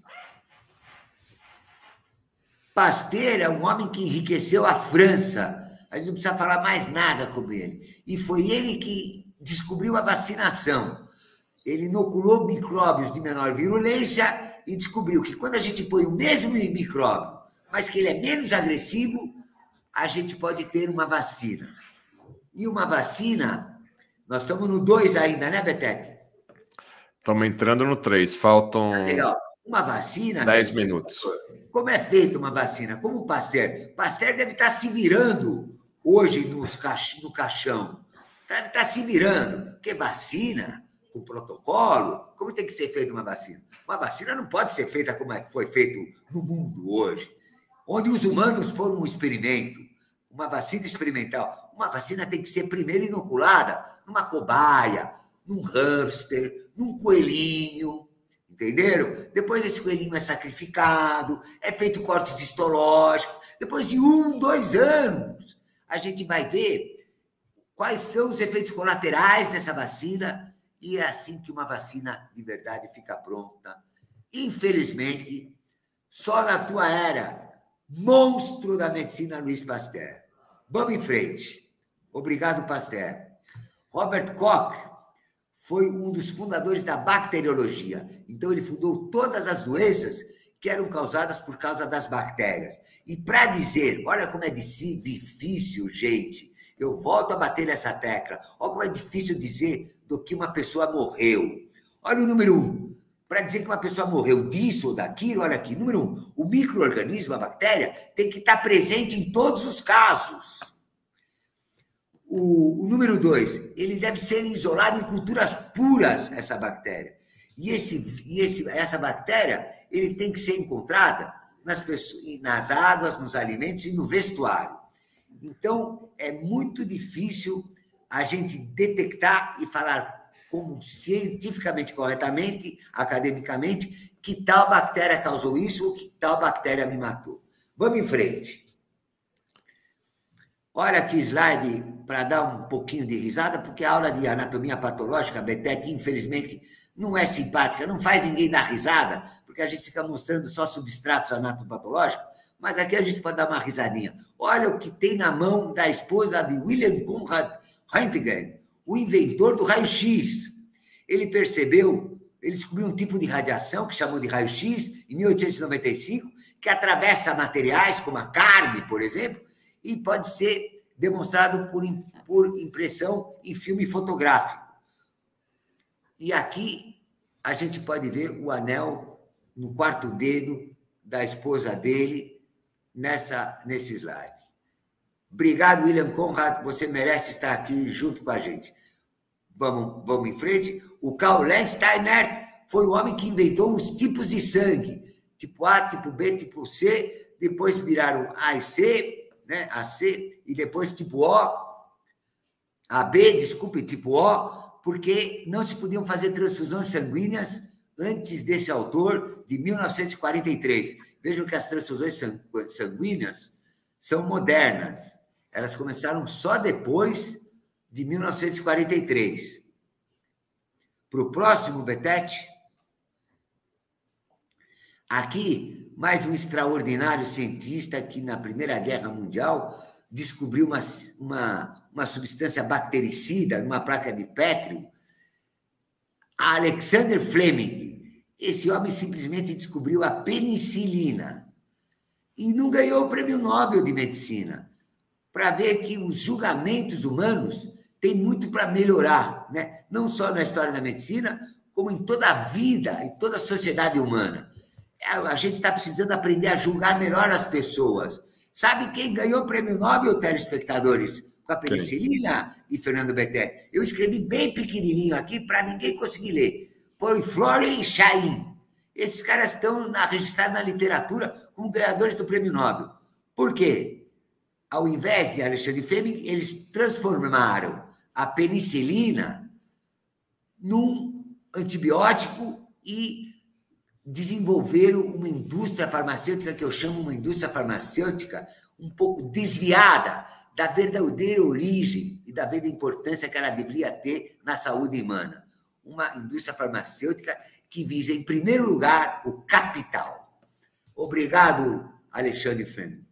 Pasteur é um homem que enriqueceu a França. A gente não precisa falar mais nada com ele. E foi ele que descobriu a vacinação. Ele inoculou micróbios de menor virulência e descobriu que quando a gente põe o mesmo micróbio, mas que ele é menos agressivo, a gente pode ter uma vacina. E uma vacina, nós estamos no 2 ainda, né, Betete? Estamos entrando no 3, faltam... Legal. Uma vacina... 10 minutos. Como é feita uma vacina? Como o Pasteur? Pasteur deve estar se virando hoje no caixão. Deve estar se virando. Porque vacina, com protocolo, como tem que ser feita uma vacina? Uma vacina não pode ser feita como foi feito no mundo hoje, onde os humanos foram um experimento, uma vacina experimental. Uma vacina tem que ser primeiro inoculada numa cobaia, num hamster, num coelhinho, entenderam? Depois esse coelhinho é sacrificado, é feito corte histológico. Depois de 1, 2 anos, a gente vai ver quais são os efeitos colaterais dessa vacina, e é assim que uma vacina de verdade fica pronta. Infelizmente, só na tua era, monstro da medicina, Louis Pasteur. Vamos em frente. Obrigado, Pasteur. Robert Koch foi um dos fundadores da bacteriologia. Então, ele fundou todas as doenças que eram causadas por causa das bactérias. E para dizer, olha como é difícil, gente, eu volto a bater nessa tecla, olha como é difícil dizer do que uma pessoa morreu. Olha o número 1. Para dizer que uma pessoa morreu disso ou daquilo, olha aqui, número 1, o micro-organismo, a bactéria, tem que estar presente em todos os casos. O número 2, ele deve ser isolado em culturas puras, essa bactéria. E essa bactéria, ele tem que ser encontrada nas águas, nos alimentos e no vestuário. Então, é muito difícil a gente detectar e falar como cientificamente, corretamente, academicamente, que tal bactéria causou isso ou que tal bactéria me matou. Vamos em frente. Olha aqui slide para dar um pouquinho de risada, porque a aula de anatomia patológica, Betete, infelizmente, não é simpática, não faz ninguém dar risada, porque a gente fica mostrando só substratos anatomopatológicos, mas aqui a gente pode dar uma risadinha. Olha o que tem na mão da esposa de Wilhelm Conrad Röntgen, o inventor do raio-x. Ele descobriu um tipo de radiação que chamou de raio-x em 1895, que atravessa materiais como a carne, por exemplo, e pode ser demonstrado por impressão em filme fotográfico. E aqui a gente pode ver o anel no quarto dedo da esposa dele nesse slide. Obrigado, Wilhelm Conrad, você merece estar aqui junto com a gente. Vamos em frente. O Karl Landsteiner foi o homem que inventou os tipos de sangue, tipo A, tipo B, tipo C, depois viraram A e C, né? AC, e depois tipo O, AB, desculpe, tipo O, porque não se podiam fazer transfusões sanguíneas antes desse autor, de 1943. Vejam que as transfusões sanguíneas são modernas. Elas começaram só depois de 1943. Para o próximo, Betete, aqui, mais um extraordinário cientista que, na Primeira Guerra Mundial, descobriu uma substância bactericida numa placa de pétreo, Alexander Fleming. Esse homem simplesmente descobriu a penicilina e não ganhou o Prêmio Nobel de Medicina, para ver que os julgamentos humanos têm muito para melhorar, né? Não só na história da medicina, como em toda a vida, em toda a sociedade humana. A gente está precisando aprender a julgar melhor as pessoas. Sabe quem ganhou o Prêmio Nobel, telespectadores, com a penicilina? E Fernando Betete? Eu escrevi bem pequenininho aqui para ninguém conseguir ler. Foi Florence Chaim. Esses caras estão registrados na literatura como ganhadores do Prêmio Nobel. Por quê? Ao invés de Alexander Fleming, eles transformaram a penicilina num antibiótico e desenvolveram uma indústria farmacêutica que eu chamo uma indústria farmacêutica um pouco desviada da verdadeira origem e da verdadeira importância que ela deveria ter na saúde humana. Uma indústria farmacêutica que visa, em primeiro lugar, o capital. Obrigado, Alexander Fleming.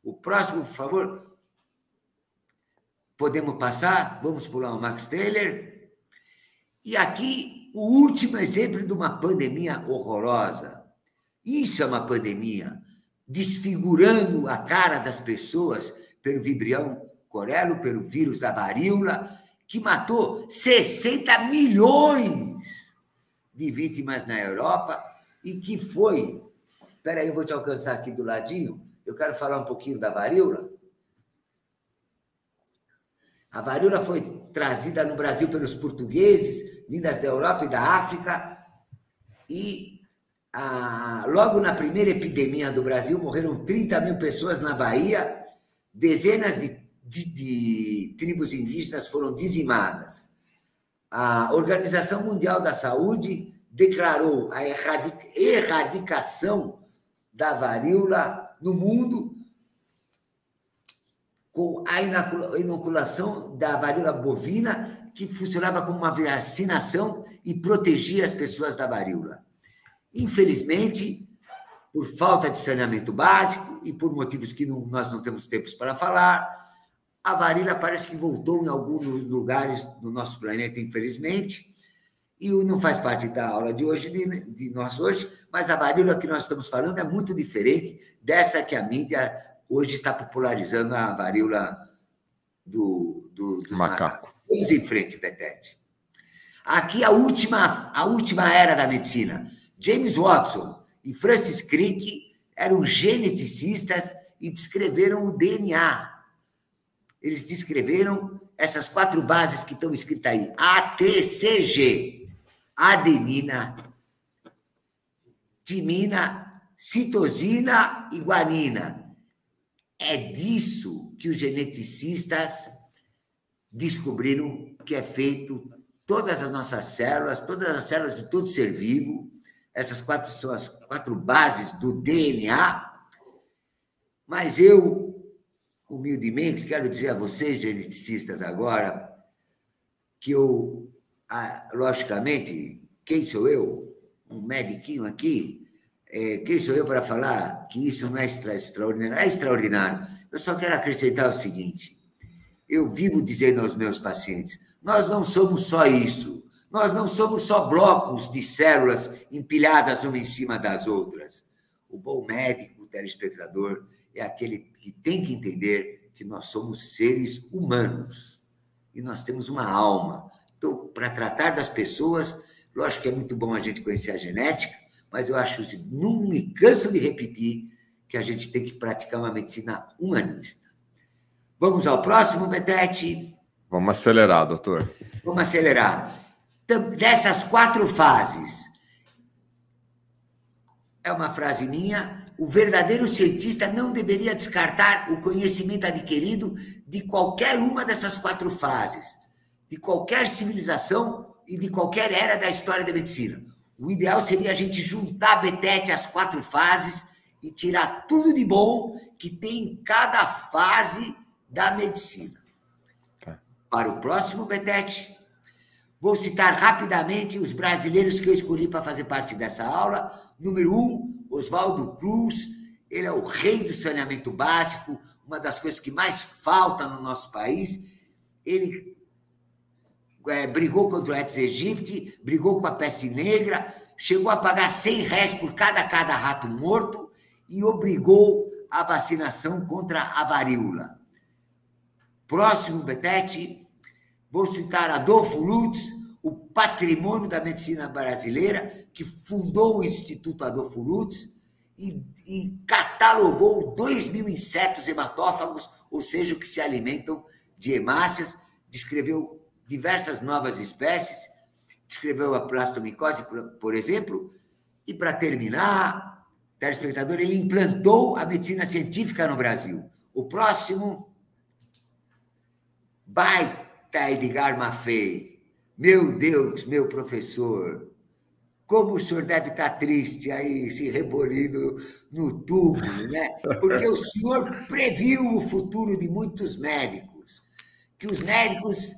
O próximo, por favor. Podemos passar? Vamos pular o Max Taylor. E aqui, o último exemplo de uma pandemia horrorosa. Isso é uma pandemia, desfigurando a cara das pessoas pelo Vibrião Corello, pelo vírus da varíola, que matou 60 milhões de vítimas na Europa e que foi... Espera aí, eu vou te alcançar aqui do ladinho. Eu quero falar um pouquinho da varíola. A varíola foi trazida no Brasil pelos portugueses, vindas da Europa e da África, e logo na primeira epidemia do Brasil morreram 30 mil pessoas na Bahia, dezenas de tribos indígenas foram dizimadas. A Organização Mundial da Saúde declarou a erradicação da varíola no mundo com a inoculação da varíola bovina, que funcionava como uma vacinação e protegia as pessoas da varíola. Infelizmente, por falta de saneamento básico e por motivos que nós não temos tempo para falar, a varíola parece que voltou em alguns lugares do nosso planeta, infelizmente, e não faz parte da aula de hoje, de nós hoje, mas a varíola que nós estamos falando é muito diferente dessa que a mídia hoje está popularizando, a varíola dos macacos. Vamos em frente, Betete. Aqui a última era da medicina. James Watson e Francis Crick eram geneticistas e descreveram o DNA. Eles descreveram essas 4 bases que estão escritas aí. ATCG. Adenina, timina, citosina e guanina. É disso que os geneticistas descobriram que é feito todas as células de todo ser vivo. Essas 4 são as 4 bases do DNA. Mas eu, humildemente, quero dizer a vocês, geneticistas, agora, que eu, logicamente, quem sou eu? Um mediquinho aqui? Quem sou eu para falar que isso não é extraordinário? É extraordinário. Eu só quero acrescentar o seguinte: eu vivo dizendo aos meus pacientes, nós não somos só isso, nós não somos só blocos de células empilhadas uma em cima das outras. O bom médico, o telespectador, é aquele que tem que entender que nós somos seres humanos e nós temos uma alma. Então, para tratar das pessoas, lógico que é muito bom a gente conhecer a genética, mas eu acho, não me canso de repetir, que a gente tem que praticar uma medicina humanista. Vamos ao próximo, Betete? Vamos acelerar, doutor. Vamos acelerar. Então, dessas 4 fases, é uma frase minha, o verdadeiro cientista não deveria descartar o conhecimento adquirido de qualquer uma dessas 4 fases, de qualquer civilização e de qualquer era da história da medicina. O ideal seria a gente juntar, Betete, as 4 fases e tirar tudo de bom que tem em cada fase da medicina. Tá. Para o próximo, Betete, vou citar rapidamente os brasileiros que eu escolhi para fazer parte dessa aula. Número 1, Oswaldo Cruz, ele é o rei do saneamento básico, uma das coisas que mais falta no nosso país. Ele brigou contra o Aedes aegypti, brigou com a peste negra, chegou a pagar R$100 por cada rato morto e obrigou a vacinação contra a varíola. Próximo, Betete, vou citar Adolfo Lutz, o patrimônio da medicina brasileira, que fundou o Instituto Adolfo Lutz e catalogou 2.000 insetos hematófagos, ou seja, que se alimentam de hemácias, descreveu diversas novas espécies, descreveu a plastomicose, por exemplo, e, para terminar, telespectador, ele implantou a medicina científica no Brasil. O próximo, baita Edgar Maffei. Meu Deus, meu professor, como o senhor deve estar triste aí, se rebolido no túmulo, né? Porque o senhor previu o futuro de muitos médicos, que os médicos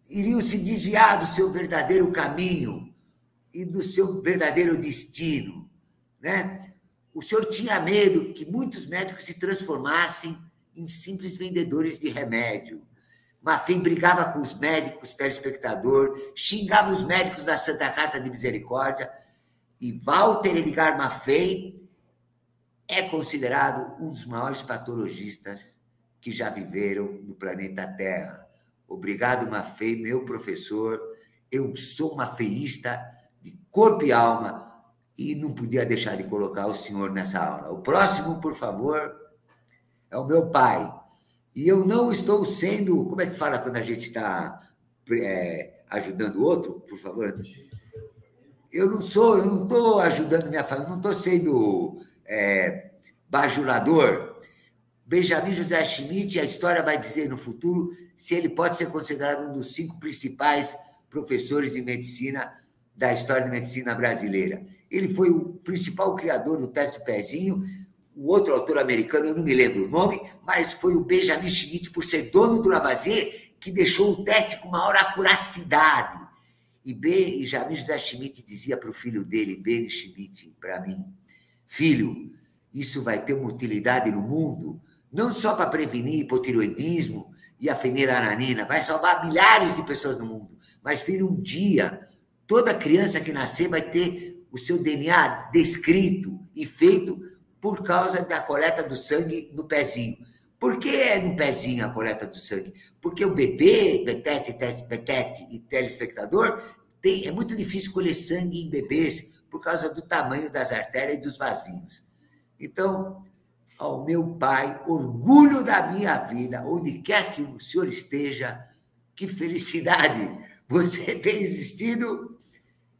iriam se desviar do seu verdadeiro caminho e do seu verdadeiro destino, né? O senhor tinha medo que muitos médicos se transformassem em simples vendedores de remédio. Maffei brigava com os médicos, telespectador, xingava os médicos da Santa Casa de Misericórdia, e Walter Edgar Maffei é considerado um dos maiores patologistas que já viveram no planeta Terra. Obrigado, Maffei, meu professor. Eu sou maffeísta de corpo e alma e não podia deixar de colocar o senhor nessa aula. O próximo, por favor, é o meu pai. E eu não estou sendo... Como é que fala quando a gente está ajudando o outro? Por favor. Eu não estou ajudando minha família, não estou sendo bajulador. Benjamin José Schmidt, a história vai dizer no futuro se ele pode ser considerado um dos 5 principais professores de medicina da história da medicina brasileira. Ele foi o principal criador do teste do pezinho. O outro autor americano, eu não me lembro o nome, mas foi o Benjamin Schmidt, por ser dono do Lavoisier, que deixou o teste com maior acuracidade. E Benjamin José Schmidt dizia para o filho dele, Ben Schmidt, para mim, filho, isso vai ter uma utilidade no mundo, não só para prevenir hipotireoidismo e a fenilalanina, vai salvar milhares de pessoas no mundo, mas, filho, um dia, toda criança que nascer vai ter o seu DNA descrito e feito por causa da coleta do sangue no pezinho. Por que é no pezinho a coleta do sangue? Porque o bebê, Betete e telespectador, é muito difícil colher sangue em bebês por causa do tamanho das artérias e dos vasinhos. Então, ao meu pai, orgulho da minha vida, onde quer que o senhor esteja, que felicidade você ter existido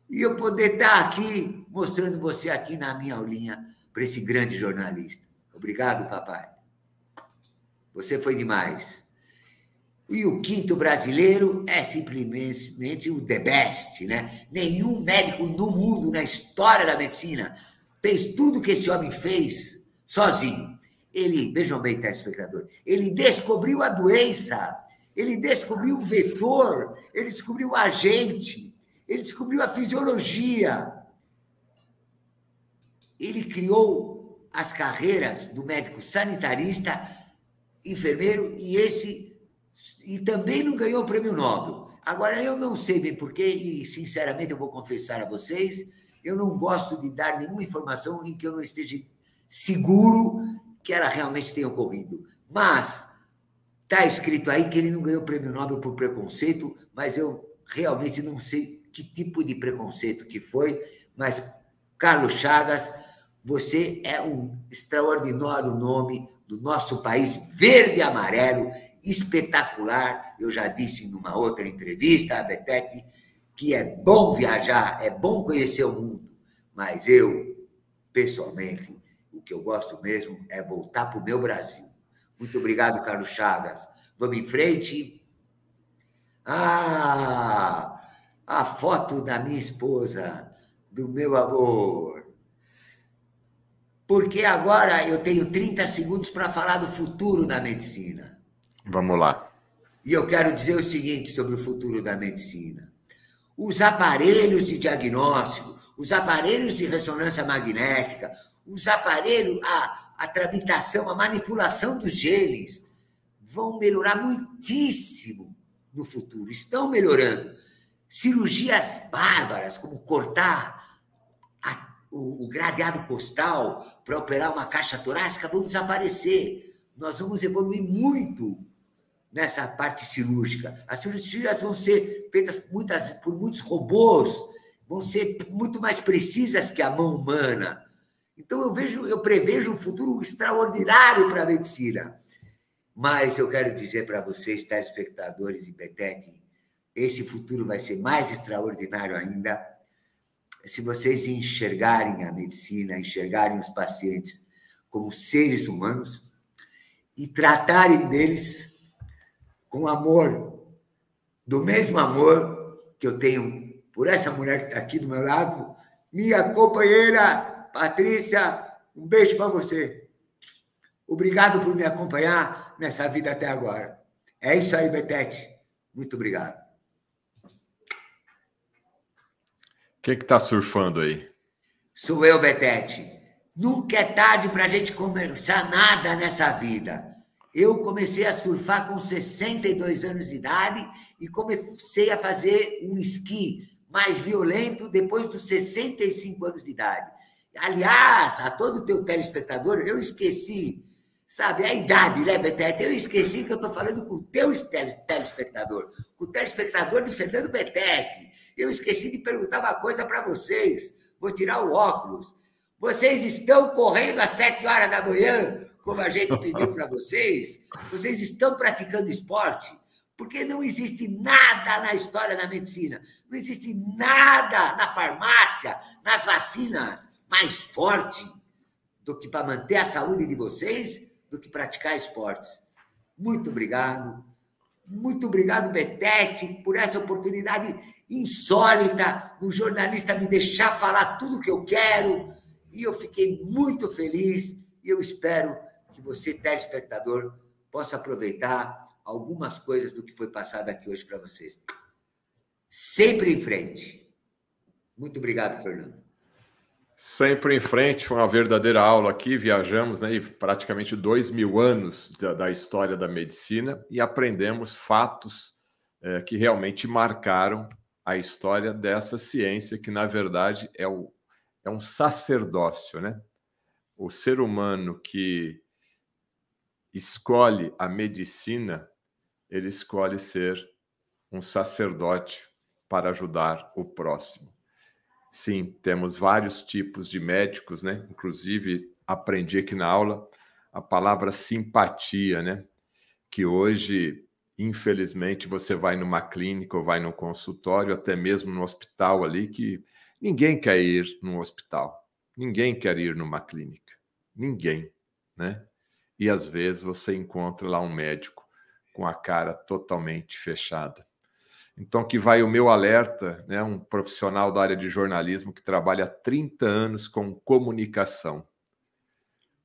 e eu poder estar aqui, mostrando você aqui na minha aulinha para esse grande jornalista. Obrigado, papai. Você foi demais. E o quinto brasileiro é simplesmente o the best, né? Nenhum médico no mundo, na história da medicina, fez tudo que esse homem fez sozinho. Ele, vejam bem, telespectador, ele descobriu a doença, ele descobriu o vetor, ele descobriu o agente, ele descobriu a fisiologia. Ele criou as carreiras do médico sanitarista, enfermeiro, e também não ganhou o prêmio Nobel. Agora, eu não sei bem porquê, e sinceramente eu vou confessar a vocês, eu não gosto de dar nenhuma informação em que eu não esteja seguro que ela realmente tenha ocorrido. Mas está escrito aí que ele não ganhou o prêmio Nobel por preconceito, mas eu realmente não sei que tipo de preconceito que foi, mas, Carlos Chagas, você é um extraordinário nome do nosso país verde e amarelo, espetacular. Eu já disse numa outra entrevista, a Betete, que é bom viajar, é bom conhecer o mundo, mas eu, pessoalmente, o que eu gosto mesmo é voltar para o meu Brasil. Muito obrigado, Carlos Chagas. Vamos em frente. Ah, a foto da minha esposa, do meu amor. Porque agora eu tenho 30 segundos para falar do futuro da medicina. Vamos lá. E eu quero dizer o seguinte sobre o futuro da medicina. Os aparelhos de diagnóstico, os aparelhos de ressonância magnética, os aparelhos, a tramitação, a manipulação dos genes vão melhorar muitíssimo no futuro. Estão melhorando. Cirurgias bárbaras, como cortar o gradeado costal para operar uma caixa torácica, vão desaparecer. Nós vamos evoluir muito nessa parte cirúrgica. As cirurgias vão ser feitas por muitos robôs, vão ser muito mais precisas que a mão humana. Então, eu prevejo um futuro extraordinário para a medicina. Mas eu quero dizer para vocês, telespectadores e Betete, esse futuro vai ser mais extraordinário ainda se vocês enxergarem a medicina, enxergarem os pacientes como seres humanos e tratarem deles com amor, do mesmo amor que eu tenho por essa mulher que está aqui do meu lado, minha companheira Patrícia, um beijo para você. Obrigado por me acompanhar nessa vida até agora. É isso aí, Betete. Muito obrigado. Quem que está surfando aí? Sou eu, Betete. Nunca é tarde para a gente começar nada nessa vida. Eu comecei a surfar com 62 anos de idade e comecei a fazer um esqui mais violento depois dos 65 anos de idade. Aliás, a todo o teu telespectador, eu esqueci, sabe, a idade, né, Betete? Eu esqueci que eu estou falando com o teu telespectador, com o telespectador de Fernando Betete. Eu esqueci de perguntar uma coisa para vocês. Vou tirar o óculos. Vocês estão correndo às 7 horas da manhã, como a gente pediu para vocês? Vocês estão praticando esporte? Porque não existe nada na história da medicina, não existe nada na farmácia, nas vacinas, mais forte do que para manter a saúde de vocês, do que praticar esportes. Muito obrigado, Betete, por essa oportunidade insólita, um jornalista me deixar falar tudo o que eu quero, e eu fiquei muito feliz, e eu espero que você, telespectador, possa aproveitar algumas coisas do que foi passado aqui hoje para vocês. Sempre em frente. Muito obrigado, Fernando. Sempre em frente, foi uma verdadeira aula aqui, viajamos, né, praticamente 2000 anos da história da medicina e aprendemos fatos que realmente marcaram a história dessa ciência, que na verdade é um sacerdócio, né? O ser humano que escolhe a medicina, ele escolhe ser um sacerdote para ajudar o próximo. Sim, temos vários tipos de médicos, né? Inclusive, aprendi aqui na aula a palavra simpatia, né? Que hoje, infelizmente, você vai numa clínica ou vai num consultório, até mesmo no hospital ali, que ninguém quer ir num hospital, ninguém quer ir numa clínica, ninguém, né? E às vezes você encontra lá um médico com a cara totalmente fechada. Então, que vai o meu alerta, né, um profissional da área de jornalismo que trabalha há 30 anos com comunicação.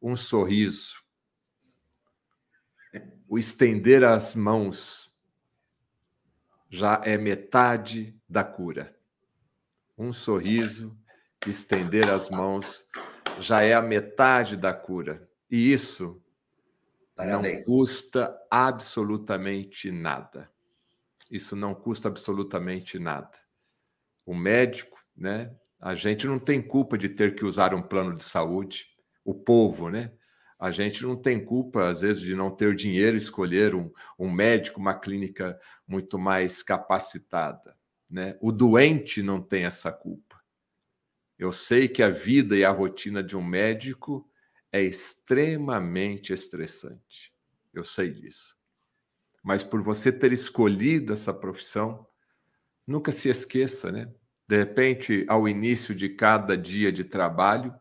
Um sorriso, o estender as mãos já é metade da cura. Um sorriso, estender as mãos já é a metade da cura. E isso Parabéns. não custa absolutamente nada. Isso não custa absolutamente nada. O médico, né? A gente não tem culpa de ter que usar um plano de saúde. O povo, né? A gente não tem culpa, às vezes, de não ter dinheiro e escolher um médico, uma clínica muito mais capacitada, né? O doente não tem essa culpa. Eu sei que a vida e a rotina de um médico é extremamente estressante. Eu sei disso. Mas por você ter escolhido essa profissão, nunca se esqueça, né? De repente, ao início de cada dia de trabalho,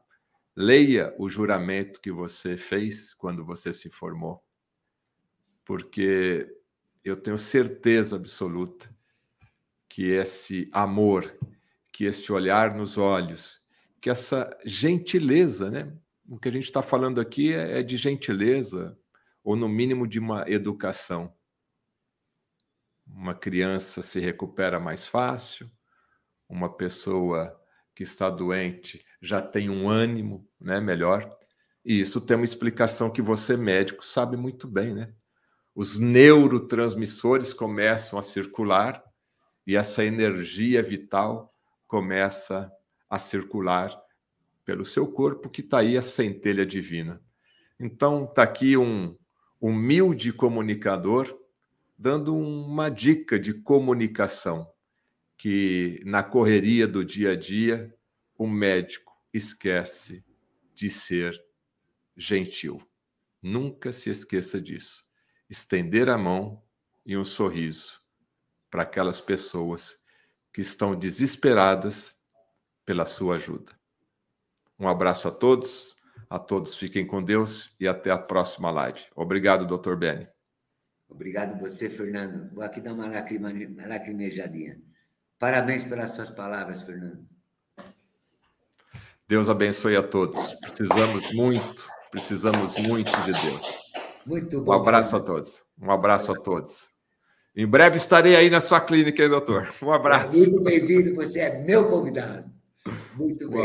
leia o juramento que você fez quando você se formou. Porque eu tenho certeza absoluta que esse amor, que esse olhar nos olhos, que essa gentileza, né? O que a gente está falando aqui é de gentileza, ou no mínimo de uma educação. Uma criança se recupera mais fácil, uma pessoa que está doente já tem um ânimo, né, melhor. E isso tem uma explicação que você, médico, sabe muito bem, né? Os neurotransmissores começam a circular e essa energia vital começa a circular pelo seu corpo, que está aí a centelha divina. Então, está aqui um humilde comunicador dando uma dica de comunicação, que na correria do dia a dia, o médico esquece de ser gentil. Nunca se esqueça disso. Estender a mão e um sorriso para aquelas pessoas que estão desesperadas pela sua ajuda. Um abraço a todos fiquem com Deus e até a próxima live. Obrigado, Dr. Beni. Obrigado você, Fernando. Vou aqui dar uma lacrimejadinha. Parabéns pelas suas palavras, Fernando. Deus abençoe a todos. Precisamos muito de Deus. Muito bom. Um abraço, Fernando. A todos. Um abraço a todos. Em breve estarei aí na sua clínica, hein, doutor? Um abraço. Muito bem-vindo, você é meu convidado. Muito bem.